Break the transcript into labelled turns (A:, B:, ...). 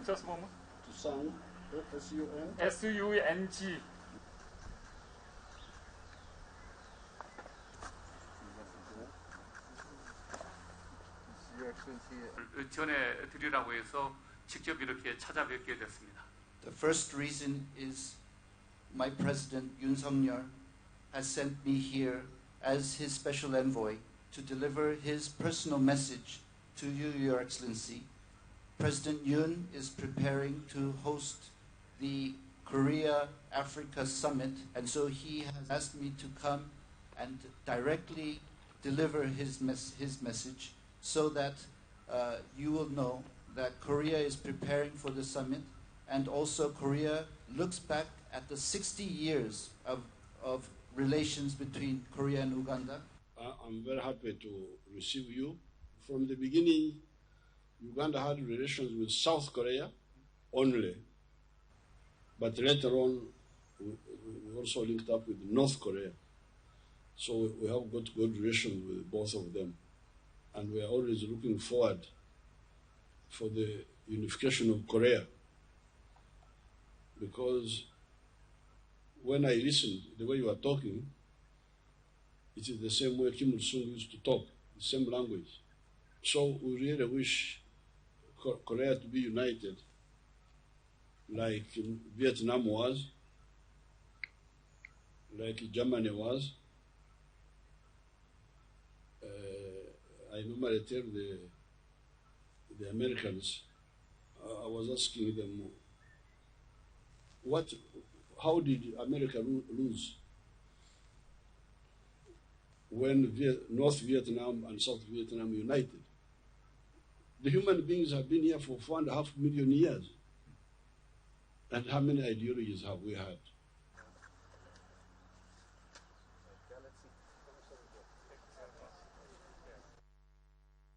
A: Just a moment.
B: Tusung, S-U-N.
A: S-U-N-G. 전해드리라고 해서 직접 이렇게 찾아뵙게 됐습니다.
C: The first reason is my president Yoon Suk-yeol has sent me here as his special envoy to deliver his personal message to you, Your Excellency. President Yoon is preparing to host the Korea-Africa Summit, and so he has asked me to come and directly deliver his message so that you will know that Korea is preparing for the summit, and also Korea looks back at the 60 years of relations between Korea and Uganda.
B: I'm very happy to receive you. From the beginning, Uganda had relations with South Korea only, but later on, we also linked up with North Korea. So we have got good relations with both of them, and we are always looking forward for the unification of Korea, because when I listen, the way you are talking, it is the same way Kim Il-sung used to talk, the same language. So we really wish Korea to be united, like Vietnam was, like Germany was. I normally tell the Americans, I was asking them, how did America lose when North Vietnam and South Vietnam united? The human beings have been here for 4.5 million years. And how many ideologies have we had?